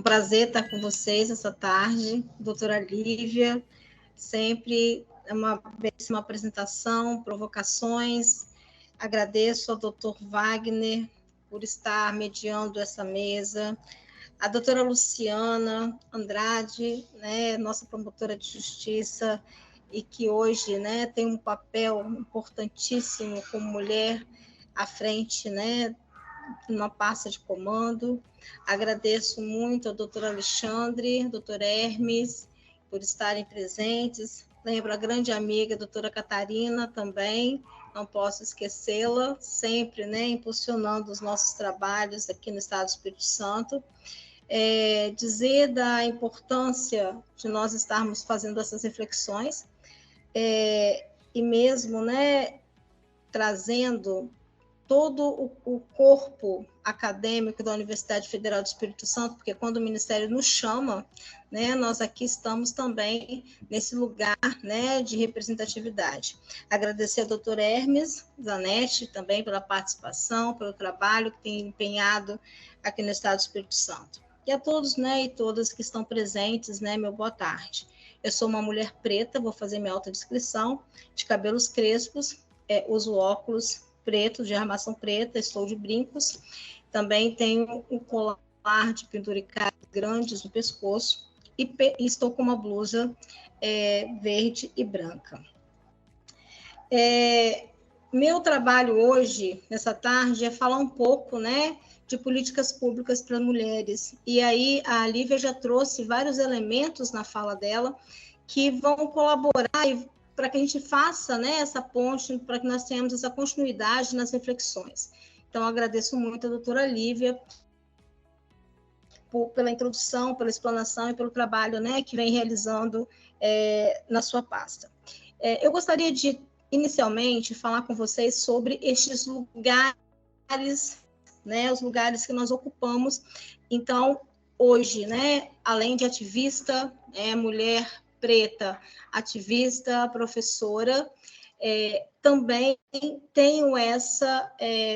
prazer estar com vocês essa tarde, doutora Lívia, sempre é uma belíssima apresentação, provocações. Agradeço ao doutor Wagner por estar mediando essa mesa, a doutora Luciana Andrade, né, nossa promotora de justiça, e que hoje, né, tem um papel importantíssimo como mulher à frente, né, numa pasta de comando. Agradeço muito ao doutor Alexandre, doutor Hermes, por estarem presentes. Lembro a grande amiga, a doutora Catarina, também, não posso esquecê-la, sempre, né, impulsionando os nossos trabalhos aqui no Estado do Espírito Santo. Dizer da importância de nós estarmos fazendo essas reflexões, e mesmo, né, trazendo todo o corpo acadêmico da Universidade Federal do Espírito Santo, porque quando o Ministério nos chama, né, nós aqui estamos também nesse lugar, né, de representatividade. Agradecer ao doutor Hermes Zanetti também pela participação, pelo trabalho que tem empenhado aqui no Estado do Espírito Santo. E a todos, né, e todas que estão presentes, né, meu boa tarde. Eu sou uma mulher preta, vou fazer minha autodescrição, de cabelos crespos, uso óculos preto, de armação preta, estou de brincos, também tenho um colar de penduricalhos grandes no pescoço e estou com uma blusa verde e branca. Meu trabalho hoje, nessa tarde, é falar um pouco, né, de políticas públicas para mulheres. E aí a Lívia já trouxe vários elementos na fala dela que vão colaborar para que a gente faça, né, essa ponte, para que nós tenhamos essa continuidade nas reflexões. Então, agradeço muito a doutora Lívia pela introdução, pela explanação e pelo trabalho, né, que vem realizando na sua pasta. Eu gostaria de, inicialmente, falar com vocês sobre estes lugares, né, os lugares que nós ocupamos. Então, hoje, né, além de ativista, mulher preta, ativista, professora, também tenho essa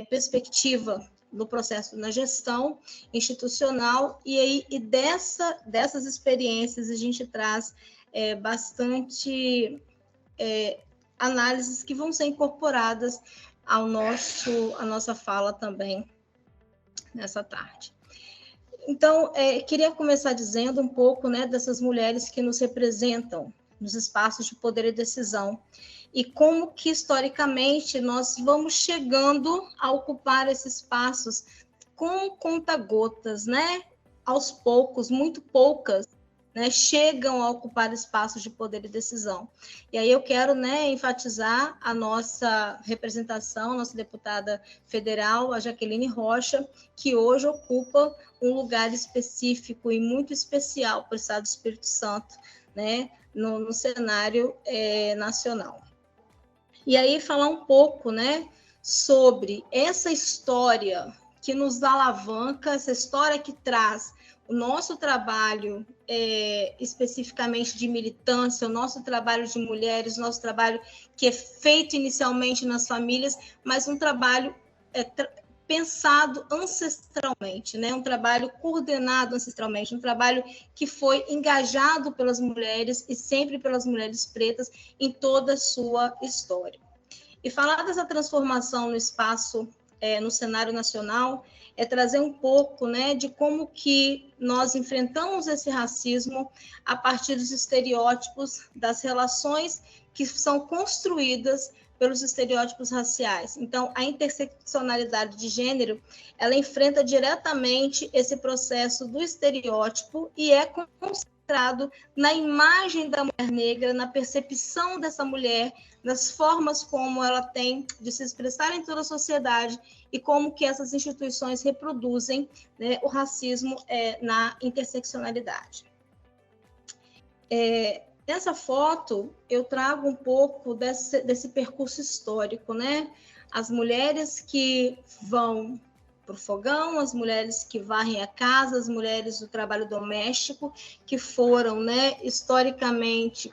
perspectiva no processo na gestão institucional, e dessas experiências a gente traz bastante análises que vão ser incorporadas à nossa fala também nessa tarde. Então, queria começar dizendo um pouco, né, dessas mulheres que nos representam nos espaços de poder e decisão, e como que, historicamente, nós vamos chegando a ocupar esses espaços com conta-gotas, né? Aos poucos, muito poucas, né, chegam a ocupar espaços de poder e decisão. E aí eu quero, né, enfatizar a nossa representação, a nossa deputada federal, a Jaqueline Rocha, que hoje ocupa um lugar específico e muito especial para o Estado do Espírito Santo, né, no cenário nacional. E aí falar um pouco, né, sobre essa história que nos alavanca, essa história que traz o nosso trabalho, especificamente de militância, o nosso trabalho de mulheres, o nosso trabalho que é feito inicialmente nas famílias, mas um trabalho pensado ancestralmente, né? Um trabalho coordenado ancestralmente, um trabalho que foi engajado pelas mulheres e sempre pelas mulheres pretas em toda a sua história. E falar dessa transformação no espaço, no cenário nacional, é trazer um pouco, né, de como que nós enfrentamos esse racismo a partir dos estereótipos, das relações que são construídas pelos estereótipos raciais. Então, a interseccionalidade de gênero, ela enfrenta diretamente esse processo do estereótipo e é concentrado na imagem da mulher negra, na percepção dessa mulher, nas formas como ela tem de se expressar em toda a sociedade e como que essas instituições reproduzem, né, o racismo na interseccionalidade. Nessa foto, eu trago um pouco desse percurso histórico, né? As mulheres que vão para o fogão, as mulheres que varrem a casa, as mulheres do trabalho doméstico, que foram, né, historicamente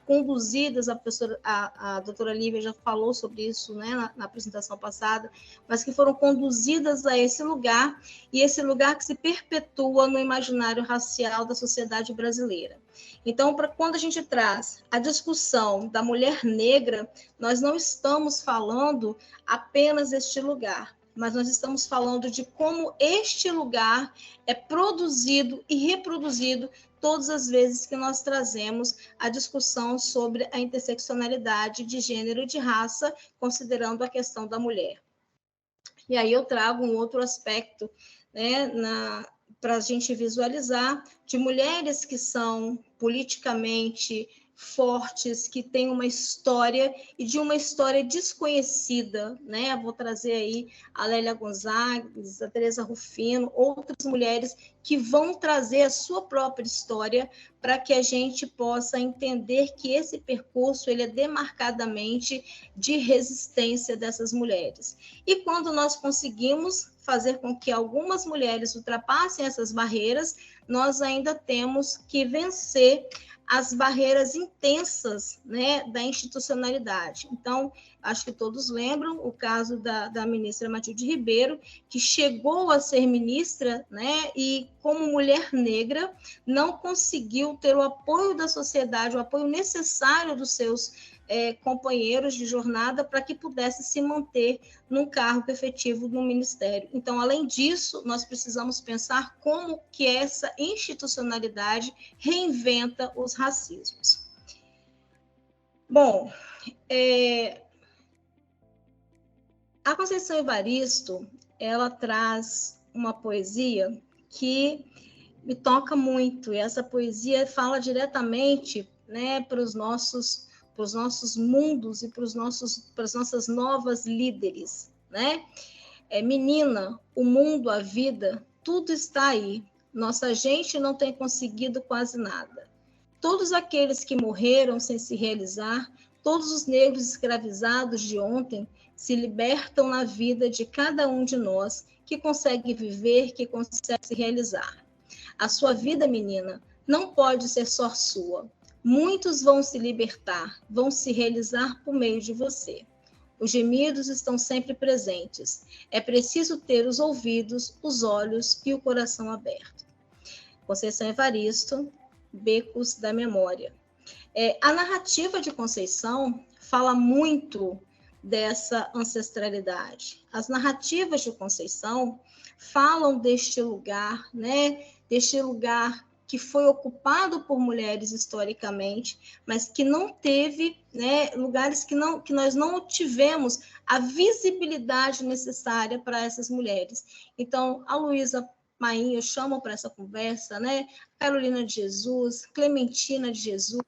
conduzidas, a doutora Lívia já falou sobre isso, né, na apresentação passada, mas que foram conduzidas a esse lugar, e esse lugar que se perpetua no imaginário racial da sociedade brasileira. Então, quando a gente traz a discussão da mulher negra, nós não estamos falando apenas deste lugar, mas nós estamos falando de como este lugar é produzido e reproduzido todas as vezes que nós trazemos a discussão sobre a interseccionalidade de gênero e de raça, considerando a questão da mulher. E aí eu trago um outro aspecto, né, para a gente visualizar, de mulheres que são politicamente fortes, que têm uma história, e de uma história desconhecida, né? Vou trazer aí a Lélia Gonzalez, a Teresa Rufino, outras mulheres que vão trazer a sua própria história para que a gente possa entender que esse percurso ele é demarcadamente de resistência dessas mulheres. E quando nós conseguimos fazer com que algumas mulheres ultrapassem essas barreiras, nós ainda temos que vencer as barreiras intensas, né, da institucionalidade. Então, acho que todos lembram o caso da ministra Matilde Ribeiro, que chegou a ser ministra, né, e como mulher negra não conseguiu ter o apoio da sociedade, o apoio necessário dos seus companheiros de jornada para que pudesse se manter num cargo efetivo no ministério. Então, além disso, nós precisamos pensar como que essa institucionalidade reinventa os racismos. Bom, a Conceição Evaristo, ela traz uma poesia que me toca muito, e essa poesia fala diretamente, né, para os nossos mundos e para as nossas novas líderes, né? Menina, o mundo, a vida, tudo está aí. Nossa gente não tem conseguido quase nada. Todos aqueles que morreram sem se realizar, todos os negros escravizados de ontem, se libertam na vida de cada um de nós que consegue viver, que consegue se realizar. A sua vida, menina, não pode ser só sua. Muitos vão se libertar, vão se realizar por meio de você. Os gemidos estão sempre presentes. É preciso ter os ouvidos, os olhos e o coração aberto. Conceição Evaristo, Becos da Memória. A narrativa de Conceição fala muito dessa ancestralidade. As narrativas de Conceição falam deste lugar, né? Deste lugar que foi ocupado por mulheres historicamente, mas que não teve, né, lugares que nós não tivemos a visibilidade necessária para essas mulheres. Então, a Luísa Maim, eu chamo para essa conversa, né? Carolina de Jesus, Clementina de Jesus,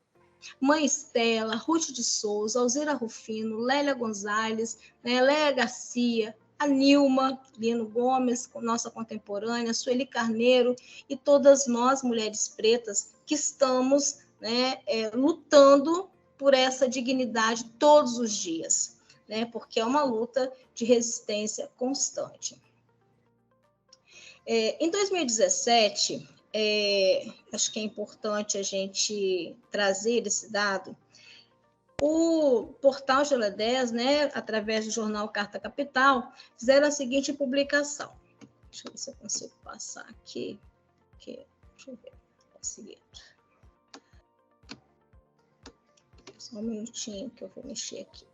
Mãe Estela, Ruth de Souza, Alzira Rufino, Lélia Gonzalez, né, Léa Garcia, a Nilma Lino Gomes, nossa contemporânea, Sueli Carneiro e todas nós, mulheres pretas, que estamos, né, lutando por essa dignidade todos os dias, né, porque é uma luta de resistência constante. Em 2017, acho que é importante a gente trazer esse dado. O portal GLE10, né, através do jornal Carta Capital, fizeram a seguinte publicação. Deixa eu ver se eu consigo passar aqui. Deixa eu ver. Consegui. Só um minutinho que eu vou mexer aqui.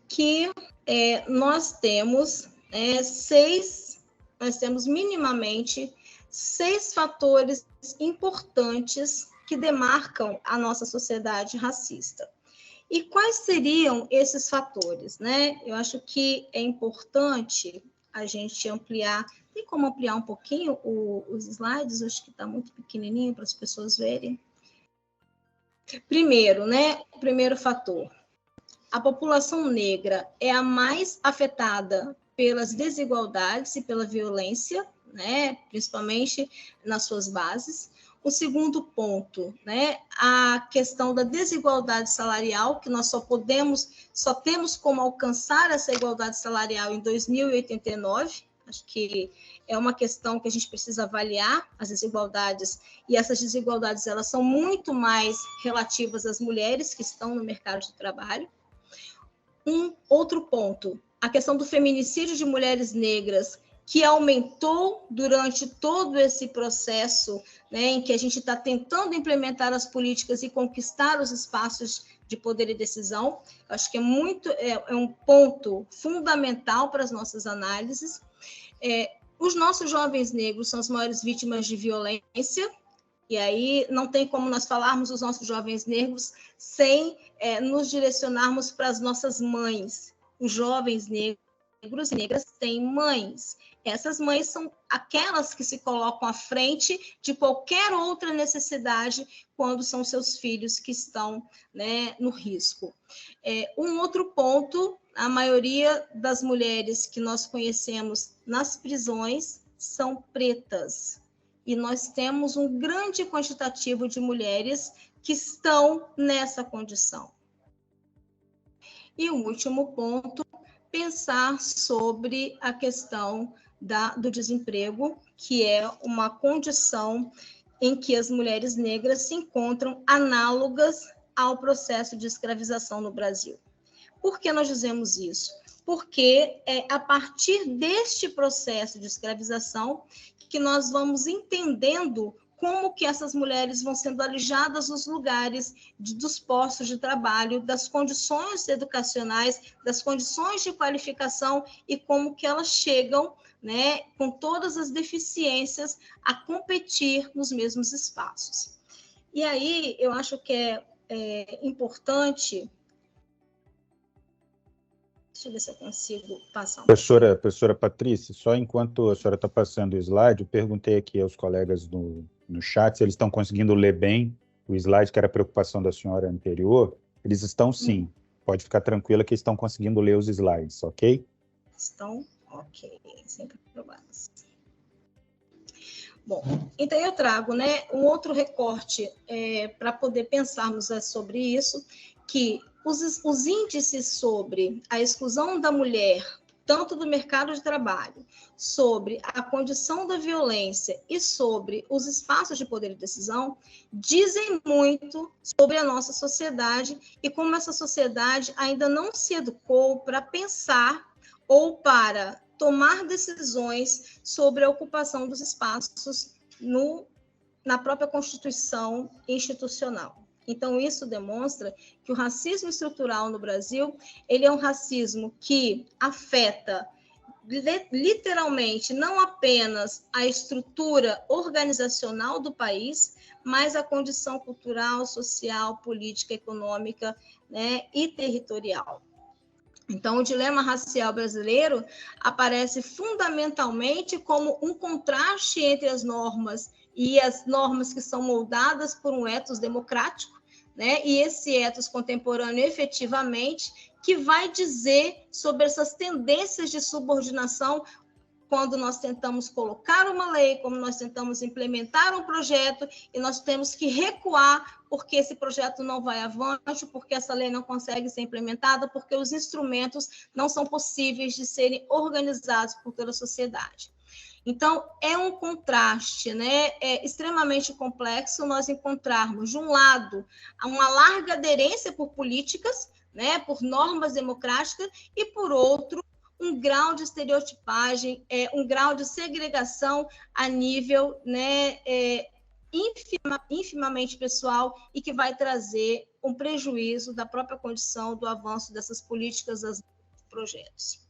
Que nós temos minimamente 6 fatores importantes que demarcam a nossa sociedade racista. E quais seriam esses fatores, né? Eu acho que é importante a gente ampliar. Tem como ampliar um pouquinho os slides? Eu acho que está muito pequenininho para as pessoas verem. Primeiro, né? O primeiro fator. A população negra é a mais afetada pelas desigualdades e pela violência, né, principalmente nas suas bases. O segundo ponto, né, a questão da desigualdade salarial, que nós só temos como alcançar essa igualdade salarial em 2089. Acho que é uma questão que a gente precisa avaliar as desigualdades, e essas desigualdades elas são muito mais relativas às mulheres que estão no mercado de trabalho. Um outro ponto, a questão do feminicídio de mulheres negras, que aumentou durante todo esse processo, né, em que a gente está tentando implementar as políticas e conquistar os espaços de poder e decisão. Acho que é um ponto fundamental para as nossas análises. Os nossos jovens negros são as maiores vítimas de violência, e aí não tem como nós falarmos dos nossos jovens negros sem nos direcionarmos para as nossas mães. Os jovens negros e negras têm mães. Essas mães são aquelas que se colocam à frente de qualquer outra necessidade quando são seus filhos que estão, né, no risco. Um outro ponto, a maioria das mulheres que nós conhecemos nas prisões são pretas. E nós temos um grande quantitativo de mulheres que estão nessa condição. E o último ponto, pensar sobre a questão do desemprego, que é uma condição em que as mulheres negras se encontram análogas ao processo de escravização no Brasil. Por que nós dizemos isso? Porque é a partir deste processo de escravização que nós vamos entendendo como que essas mulheres vão sendo alijadas dos lugares, dos postos de trabalho, das condições educacionais, das condições de qualificação e como que elas chegam, né, com todas as deficiências a competir nos mesmos espaços. E aí eu acho que é importante. Deixa eu ver se eu consigo passar. Professora Patrícia, só enquanto a senhora está passando o slide, eu perguntei aqui aos colegas no chat se eles estão conseguindo ler bem o slide, que era a preocupação da senhora anterior. Eles estão sim. Pode ficar tranquila que estão conseguindo ler os slides, ok? Estão, ok, sempre provados. Bom, então eu trago, né, um outro recorte para poder pensarmos sobre isso, que os índices sobre a exclusão da mulher, tanto do mercado de trabalho, sobre a condição da violência e sobre os espaços de poder e decisão, dizem muito sobre a nossa sociedade e como essa sociedade ainda não se educou para pensar ou para tomar decisões sobre a ocupação dos espaços na própria Constituição institucional. Então, isso demonstra que o racismo estrutural no Brasil, ele é um racismo que afeta literalmente não apenas a estrutura organizacional do país, mas a condição cultural, social, política, econômica, né, e territorial. Então, o dilema racial brasileiro aparece fundamentalmente como um contraste entre as normas e as normas que são moldadas por um ethos democrático, né? E esse ethos contemporâneo, efetivamente, que vai dizer sobre essas tendências de subordinação quando nós tentamos colocar uma lei, como nós tentamos implementar um projeto e nós temos que recuar porque esse projeto não vai avante, porque essa lei não consegue ser implementada, porque os instrumentos não são possíveis de serem organizados por toda a sociedade. Então, é um contraste, né? É extremamente complexo nós encontrarmos, de um lado, uma larga aderência por políticas, né? Por normas democráticas, e, por outro, um grau de estereotipagem, um grau de segregação a nível, né, infimamente pessoal e que vai trazer um prejuízo da própria condição do avanço dessas políticas, dos projetos.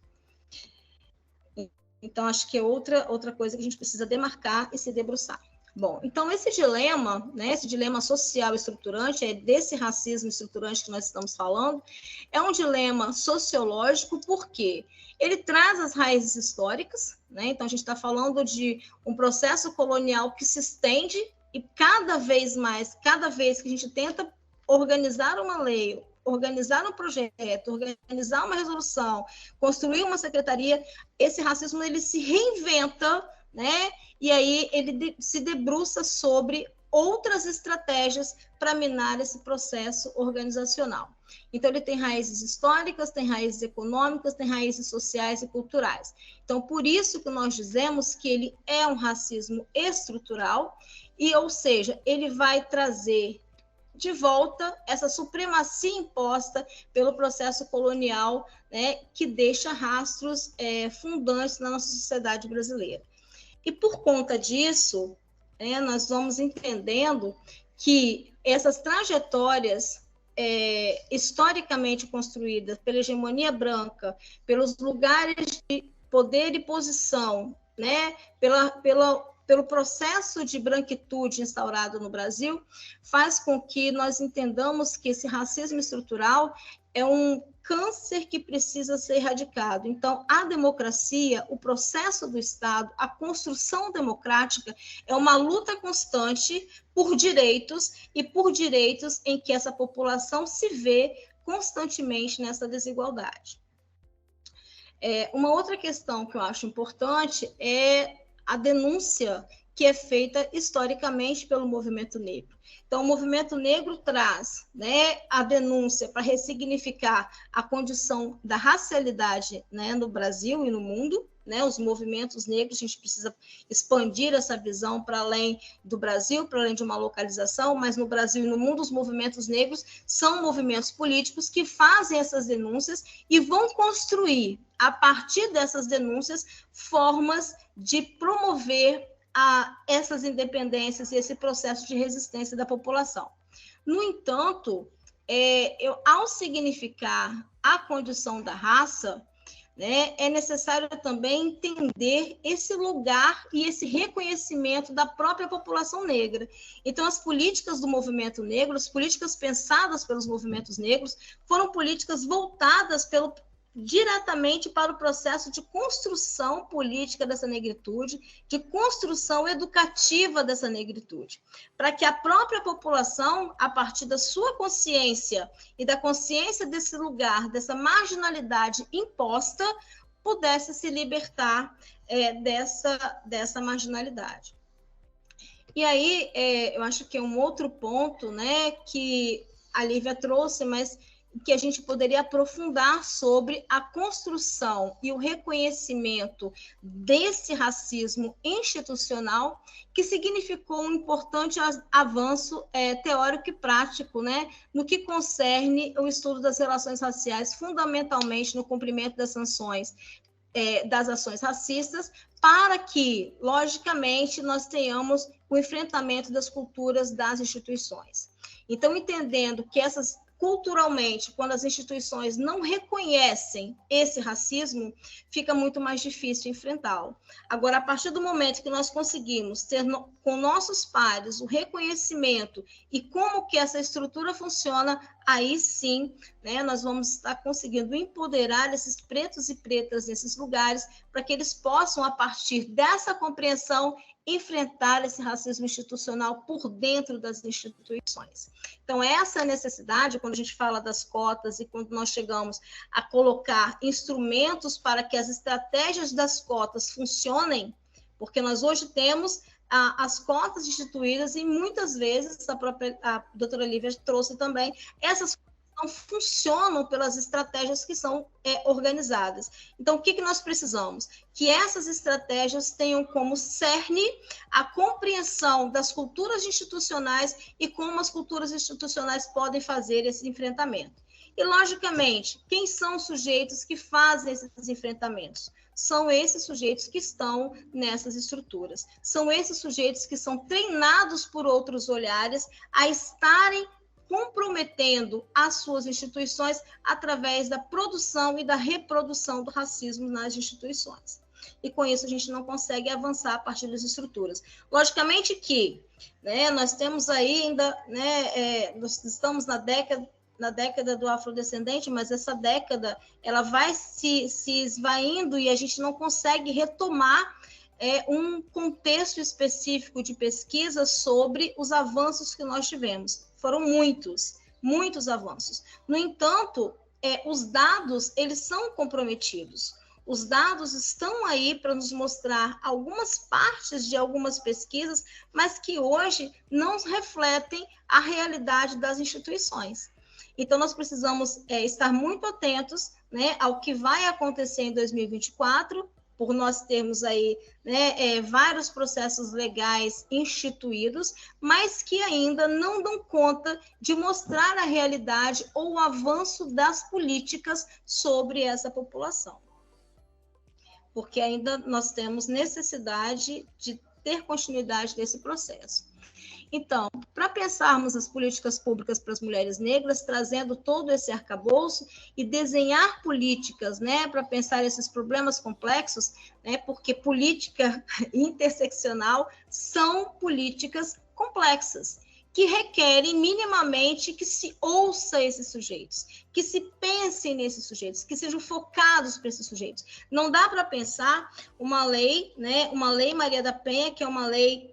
Então, acho que é outra coisa que a gente precisa demarcar e se debruçar. Bom, então esse dilema, né, esse dilema social estruturante, desse racismo estruturante que nós estamos falando, é um dilema sociológico porque ele traz as raízes históricas, né? Então a gente está falando de um processo colonial que se estende e cada vez mais, cada vez que a gente tenta organizar uma lei, organizar um projeto, organizar uma resolução, construir uma secretaria, esse racismo ele se reinventa, né? E aí ele se debruça sobre outras estratégias para minar esse processo organizacional. Então, ele tem raízes históricas, tem raízes econômicas, tem raízes sociais e culturais. Então, por isso que nós dizemos que ele é um racismo estrutural, e, ou seja, ele vai trazer de volta essa supremacia imposta pelo processo colonial, né, que deixa rastros fundantes na nossa sociedade brasileira. E por conta disso, nós vamos entendendo que essas trajetórias historicamente construídas pela hegemonia branca, pelos lugares de poder e posição, né, pelo processo de branquitude instaurado no Brasil, faz com que nós entendamos que esse racismo estrutural é um câncer que precisa ser erradicado. Então, a democracia, o processo do Estado, a construção democrática é uma luta constante por direitos e por direitos em que essa população se vê constantemente nessa desigualdade. Uma outra questão que eu acho importante é a denúncia que é feita historicamente pelo movimento negro. Então, o movimento negro traz, né, a denúncia para ressignificar a condição da racialidade, né, no Brasil e no mundo, né, os movimentos negros, a gente precisa expandir essa visão para além do Brasil, para além de uma localização, mas no Brasil e no mundo os movimentos negros são movimentos políticos que fazem essas denúncias e vão construir, a partir dessas denúncias, formas de promover essas independências e esse processo de resistência da população. No entanto, ao significar a condição da raça, né, é necessário também entender esse lugar e esse reconhecimento da própria população negra. Então, as políticas do movimento negro, as políticas pensadas pelos movimentos negros, foram políticas voltadas diretamente para o processo de construção política dessa negritude, de construção educativa dessa negritude, para que a própria população, a partir da sua consciência e da consciência desse lugar, dessa marginalidade imposta, pudesse se libertar dessa marginalidade. E aí, eu acho que é um outro ponto, né, que a Lívia trouxe, mas que a gente poderia aprofundar sobre a construção e o reconhecimento desse racismo institucional, que significou um importante avanço teórico e prático, né, no que concerne o estudo das relações raciais, fundamentalmente no cumprimento das sanções das ações racistas, para que, logicamente, nós tenhamos o enfrentamento das culturas das instituições. Então, entendendo que culturalmente, quando as instituições não reconhecem esse racismo, fica muito mais difícil enfrentá-lo. Agora, a partir do momento que nós conseguimos ter com nossos pares o reconhecimento e como que essa estrutura funciona, aí sim, né, nós vamos estar conseguindo empoderar esses pretos e pretas nesses lugares, para que eles possam, a partir dessa compreensão, enfrentar esse racismo institucional por dentro das instituições. Então, essa necessidade, quando a gente fala das cotas e quando nós chegamos a colocar instrumentos para que as estratégias das cotas funcionem, porque nós hoje temos as cotas instituídas e muitas vezes, a doutora Lívia trouxe também, essas não funcionam pelas estratégias que são organizadas. Então, o que nós precisamos? Que essas estratégias tenham como cerne a compreensão das culturas institucionais e como as culturas institucionais podem fazer esse enfrentamento. E, logicamente, quem são os sujeitos que fazem esses enfrentamentos? São esses sujeitos que estão nessas estruturas. São esses sujeitos que são treinados por outros olhares a estarem comprometendo as suas instituições através da produção e da reprodução do racismo nas instituições. E com isso a gente não consegue avançar a partir das estruturas. Logicamente que, né, nós temos ainda, né, nós estamos na década do afrodescendente, mas essa década ela vai se esvaindo e a gente não consegue retomar um contexto específico de pesquisa sobre os avanços que nós tivemos. Foram muitos avanços. No entanto, os dados, eles são comprometidos. Os dados estão aí para nos mostrar algumas partes de algumas pesquisas, mas que hoje não refletem a realidade das instituições. Então, nós precisamos estar muito atentos, né, ao que vai acontecer em 2024, por nós termos aí, né, vários processos legais instituídos, mas que ainda não dão conta de mostrar a realidade ou o avanço das políticas sobre essa população. Porque ainda nós temos necessidade de ter continuidade desse processo. Então, para pensarmos as políticas públicas para as mulheres negras, trazendo todo esse arcabouço e desenhar políticas, né, para pensar esses problemas complexos, né, porque política interseccional são políticas complexas, que requerem minimamente que se ouça esses sujeitos, que se pense nesses sujeitos, que sejam focados para esses sujeitos. Não dá para pensar uma lei, né, uma lei Maria da Penha, que é uma lei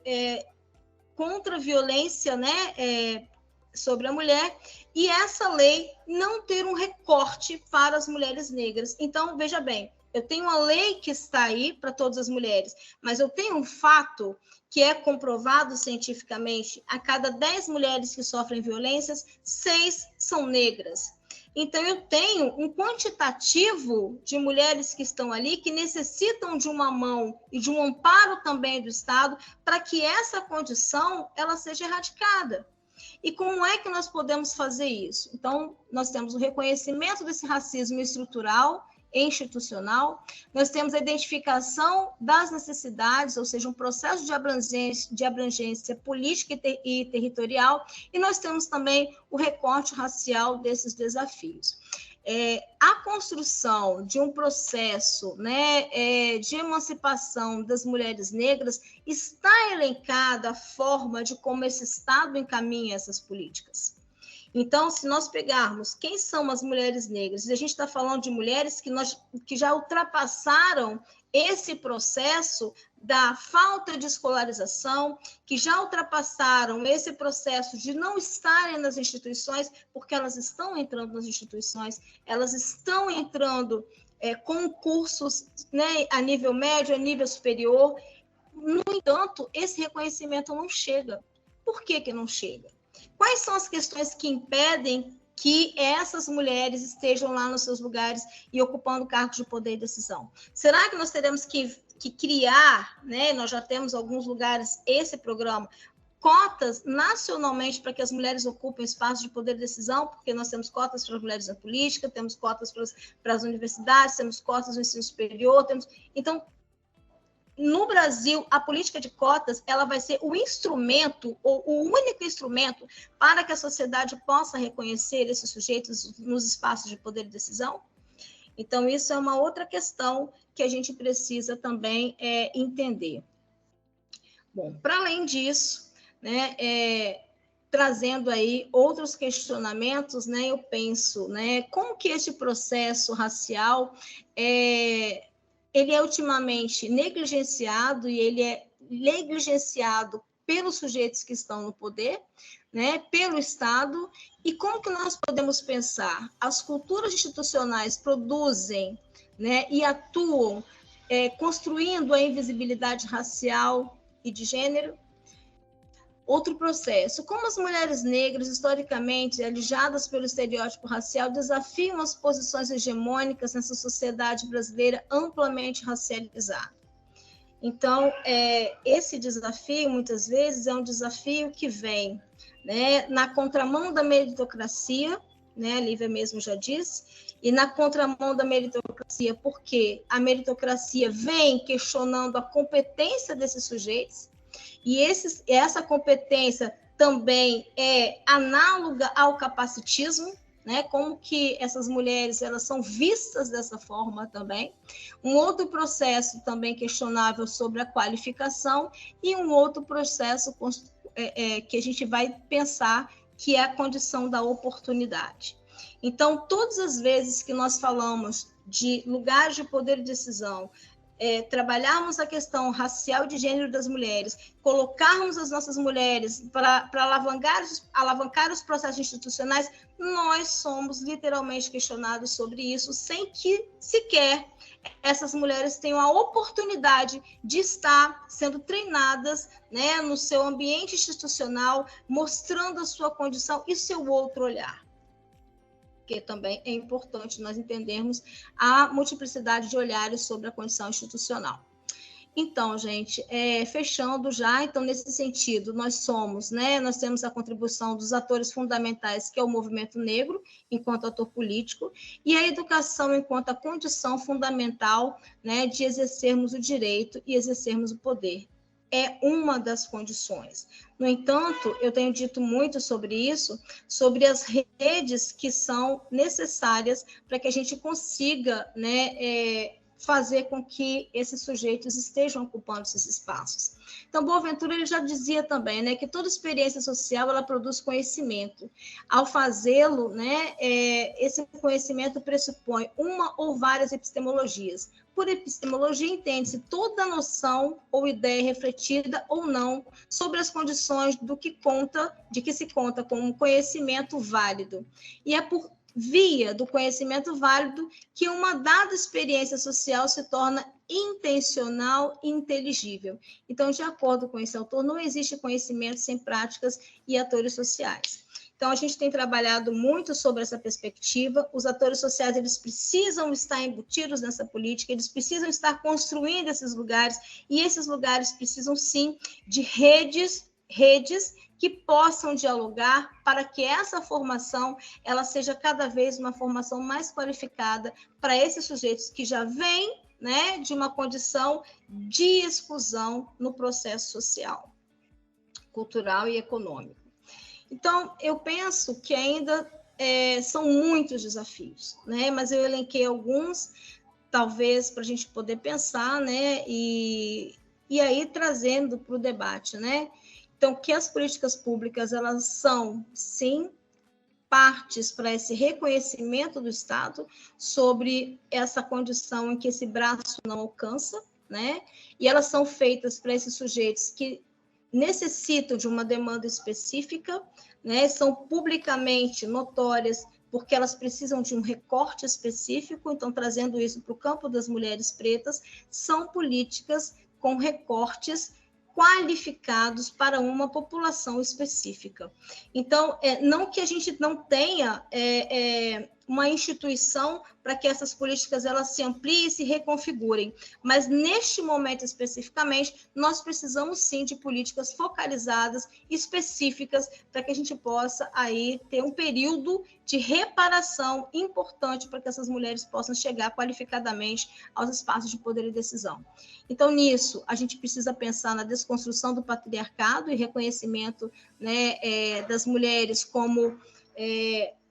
contra a violência, né, sobre a mulher, e essa lei não ter um recorte para as mulheres negras. Então, veja bem, eu tenho uma lei que está aí para todas as mulheres, mas eu tenho um fato que é comprovado cientificamente: a cada 10 mulheres que sofrem violências, 6 são negras. Então, eu tenho um quantitativo de mulheres que estão ali que necessitam de uma mão e de um amparo também do Estado para que essa condição ela seja erradicada. E como é que nós podemos fazer isso? Então, nós temos o reconhecimento desse racismo estrutural e institucional, nós temos a identificação das necessidades, ou seja, um processo de abrangência política e territorial, e nós temos também o recorte racial desses desafios. A construção de um processo, né, de emancipação das mulheres negras está elencada a forma de como esse Estado encaminha essas políticas. Então, se nós pegarmos quem são as mulheres negras, e a gente está falando de mulheres que já ultrapassaram esse processo da falta de escolarização, que já ultrapassaram esse processo de não estarem nas instituições, porque elas estão entrando nas instituições, elas estão entrando com cursos, né, a nível médio, a nível superior. No entanto, esse reconhecimento não chega. Por que que não chega? Quais são as questões que impedem que essas mulheres estejam lá nos seus lugares e ocupando cargos de poder e decisão? Será que nós teremos que criar, né? Nós já temos em alguns lugares esse programa, cotas nacionalmente para que as mulheres ocupem espaços de poder e decisão, porque nós temos cotas para as mulheres na política, temos cotas para as universidades, temos cotas no ensino superior, então, no Brasil, a política de cotas ela vai ser o instrumento, ou o único instrumento, para que a sociedade possa reconhecer esses sujeitos nos espaços de poder e decisão? Então, isso é uma outra questão que a gente precisa também entender. Bom, para além disso, né, trazendo aí outros questionamentos, né, eu penso, né, como que esse processo racial ele é ultimamente negligenciado, e ele é negligenciado pelos sujeitos que estão no poder, né, pelo Estado, e como que nós podemos pensar? As culturas institucionais produzem, né, e atuam construindo a invisibilidade racial e de gênero. Outro processo, como as mulheres negras, historicamente alijadas pelo estereótipo racial, desafiam as posições hegemônicas nessa sociedade brasileira amplamente racializada. Então, esse desafio, muitas vezes, é um desafio que vem, né, na contramão da meritocracia, né, a Lívia mesmo já disse, e na contramão da meritocracia, porque a meritocracia vem questionando a competência desses sujeitos, e essa competência também é análoga ao capacitismo, né? Como que essas mulheres elas são vistas dessa forma também. Um outro processo também questionável sobre a qualificação, e um outro processo que a gente vai pensar que é a condição da oportunidade. Então, todas as vezes que nós falamos de lugares de poder e decisão, trabalharmos a questão racial e de gênero das mulheres, colocarmos as nossas mulheres para alavancar os processos institucionais, nós somos literalmente questionados sobre isso, sem que sequer essas mulheres tenham a oportunidade de estar sendo treinadas, né, no seu ambiente institucional, mostrando a sua condição e seu outro olhar. Porque também é importante nós entendermos a multiplicidade de olhares sobre a condição institucional. Então, gente, fechando já, então, nesse sentido, nós temos a contribuição dos atores fundamentais, que é o movimento negro, enquanto ator político, e a educação enquanto a condição fundamental, né, de exercermos o direito e exercermos o poder. É uma das condições. No entanto, eu tenho dito muito sobre isso, sobre as redes que são necessárias para que a gente consiga, né, fazer com que esses sujeitos estejam ocupando esses espaços. Então, Boaventura ele já dizia também, né, que toda experiência social ela produz conhecimento. Ao fazê-lo, né, esse conhecimento pressupõe uma ou várias epistemologias. Por epistemologia, entende-se toda noção ou ideia refletida ou não sobre as condições de que se conta com um conhecimento válido. E é por via do conhecimento válido que uma dada experiência social se torna intencional e inteligível. Então, de acordo com esse autor, não existe conhecimento sem práticas e atores sociais. Então, a gente tem trabalhado muito sobre essa perspectiva. Os atores sociais, eles precisam estar embutidos nessa política, eles precisam estar construindo esses lugares, e esses lugares precisam, sim, de redes que possam dialogar para que essa formação ela seja cada vez uma formação mais qualificada para esses sujeitos que já vêm, né, de uma condição de exclusão no processo social, cultural e econômico. Então, eu penso que ainda são muitos desafios, né, mas eu elenquei alguns, talvez para a gente poder pensar, né, e aí trazendo para o debate, né. Então, que as políticas públicas, elas são, sim, partes para esse reconhecimento do Estado sobre essa condição em que esse braço não alcança, né? E elas são feitas para esses sujeitos que necessitam de uma demanda específica, né? São publicamente notórias porque elas precisam de um recorte específico, então, trazendo isso para o campo das mulheres pretas, são políticas com recortes qualificados para uma população específica. Então, não que a gente não tenha uma instituição para que essas políticas elas se ampliem e se reconfigurem, mas neste momento especificamente, nós precisamos sim de políticas focalizadas, específicas, para que a gente possa aí ter um período de reparação importante para que essas mulheres possam chegar qualificadamente aos espaços de poder e decisão. Então, nisso, a gente precisa pensar na desconstrução do patriarcado e reconhecimento, né, das mulheres como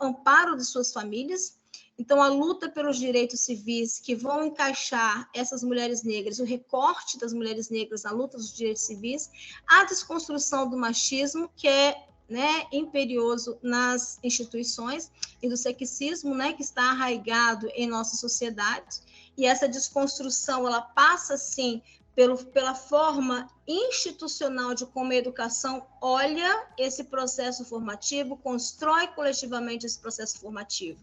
amparo de suas famílias. Então, a luta pelos direitos civis que vão encaixar essas mulheres negras, o recorte das mulheres negras na luta dos direitos civis, a desconstrução do machismo, que é, né, imperioso nas instituições, e do sexismo, né, que está arraigado em nossa sociedade. E essa desconstrução, ela passa, sim, pela forma institucional de como a educação olha esse processo formativo, constrói coletivamente esse processo formativo.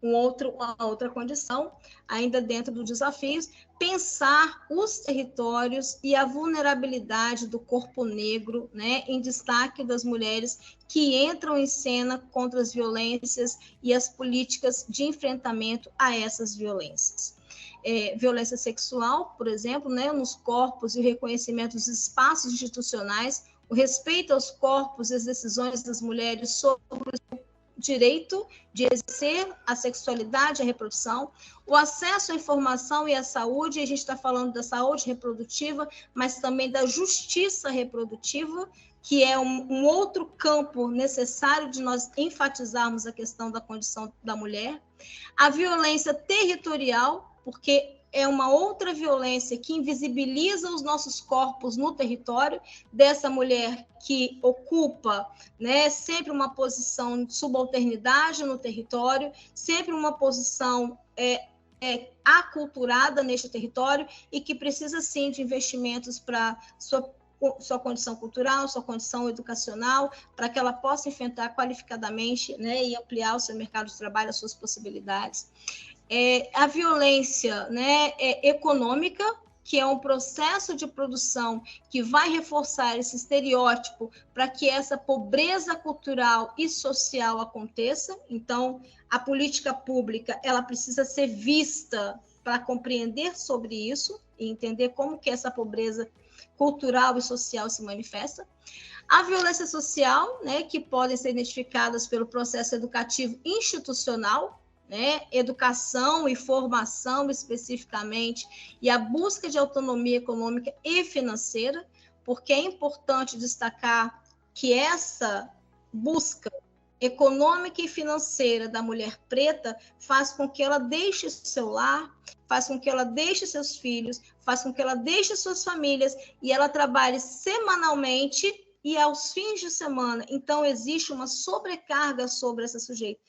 Uma outra condição, ainda dentro dos desafios, pensar os territórios e a vulnerabilidade do corpo negro, né, em destaque das mulheres que entram em cena contra as violências e as políticas de enfrentamento a essas violências. Violência sexual, por exemplo, né, nos corpos e o reconhecimento dos espaços institucionais, o respeito aos corpos e às decisões das mulheres sobre o direito de exercer a sexualidade e a reprodução, o acesso à informação e à saúde, a gente está falando da saúde reprodutiva, mas também da justiça reprodutiva, que é um outro campo necessário de nós enfatizarmos a questão da condição da mulher, a violência territorial, porque é uma outra violência que invisibiliza os nossos corpos no território, dessa mulher que ocupa, né, sempre uma posição de subalternidade no território, sempre uma posição aculturada neste território e que precisa, sim, de investimentos para sua condição cultural, sua condição educacional, para que ela possa enfrentar qualificadamente, né, e ampliar o seu mercado de trabalho, as suas possibilidades. A violência, né, econômica, que é um processo de produção que vai reforçar esse estereótipo para que essa pobreza cultural e social aconteça. Então, a política pública ela precisa ser vista para compreender sobre isso e entender como que essa pobreza cultural e social se manifesta. A violência social, né, que podem ser identificadas pelo processo educativo institucional, né, educação e formação especificamente, e a busca de autonomia econômica e financeira, porque é importante destacar que essa busca econômica e financeira da mulher preta faz com que ela deixe seu lar, faz com que ela deixe seus filhos, faz com que ela deixe suas famílias e ela trabalhe semanalmente e aos fins de semana. Então, existe uma sobrecarga sobre essa sujeita.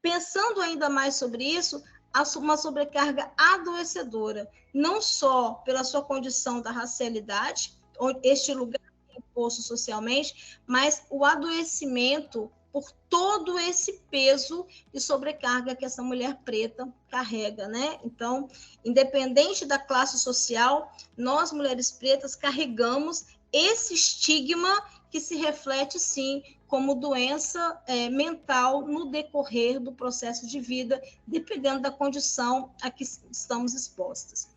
Pensando ainda mais sobre isso, uma sobrecarga adoecedora, não só pela sua condição da racialidade, este lugar é imposto socialmente, mas o adoecimento por todo esse peso e sobrecarga que essa mulher preta carrega, né? Então, independente da classe social, nós, mulheres pretas, carregamos esse estigma que se reflete, sim, como doença mental no decorrer do processo de vida, dependendo da condição a que estamos expostas.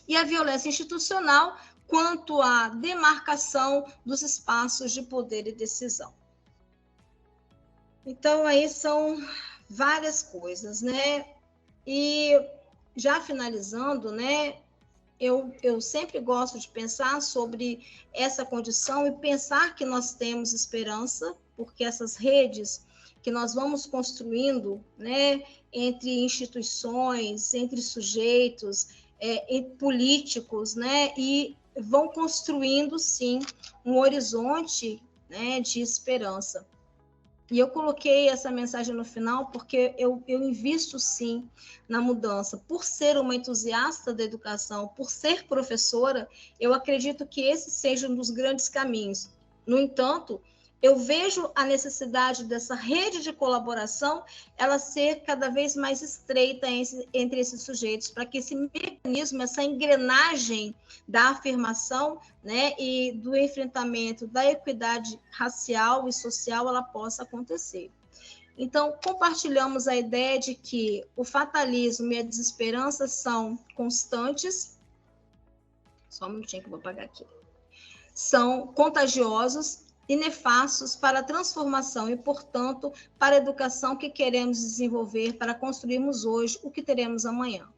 E a violência institucional quanto à demarcação dos espaços de poder e decisão. Então, aí são várias coisas, né? E já finalizando, né? Eu sempre gosto de pensar sobre essa condição e pensar que nós temos esperança, porque essas redes que nós vamos construindo, né, entre instituições, entre sujeitos, entre políticos, né, e vão construindo, sim, um horizonte, né, de esperança. E eu coloquei essa mensagem no final porque eu invisto, sim, na mudança. Por ser uma entusiasta da educação, por ser professora, eu acredito que esse seja um dos grandes caminhos. No entanto, eu vejo a necessidade dessa rede de colaboração, ela ser cada vez mais estreita entre esses sujeitos, para que esse mecanismo, essa engrenagem da afirmação, né, e do enfrentamento da equidade racial e social, ela possa acontecer. Então, compartilhamos a ideia de que o fatalismo e a desesperança são constantes, só um minutinho que eu vou apagar aqui, são contagiosos e nefastos para a transformação e, portanto, para a educação que queremos desenvolver para construirmos hoje o que teremos amanhã.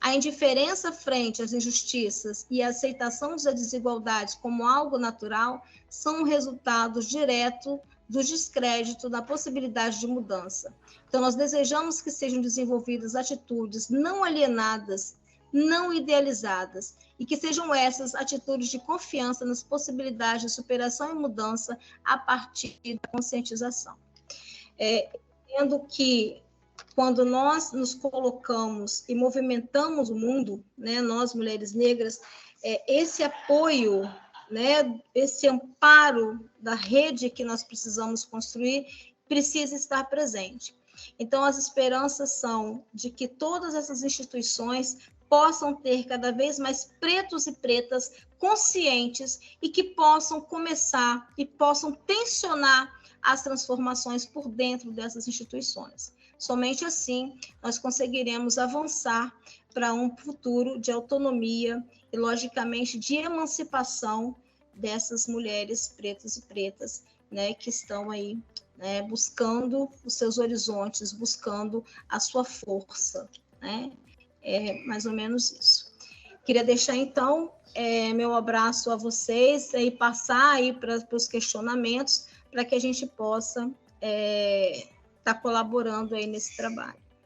A indiferença frente às injustiças e a aceitação das desigualdades como algo natural são resultados diretos do descrédito da possibilidade de mudança. Então, nós desejamos que sejam desenvolvidas atitudes não alienadas, não idealizadas, e que sejam essas atitudes de confiança nas possibilidades de superação e mudança a partir da conscientização. Entendo que quando nós nos colocamos e movimentamos o mundo, né, nós, mulheres negras, esse apoio, né, esse amparo da rede que nós precisamos construir precisa estar presente. Então, as esperanças são de que todas essas instituições possam ter cada vez mais pretos e pretas conscientes e que possam começar e possam tensionar as transformações por dentro dessas instituições. Somente assim nós conseguiremos avançar para um futuro de autonomia e, logicamente, de emancipação dessas mulheres pretas e pretas, né, que estão aí, né, buscando os seus horizontes, buscando a sua força, né? É mais ou menos isso. Queria deixar, então, meu abraço a vocês e passar aí para os questionamentos para que a gente possa estar colaborando aí nesse trabalho.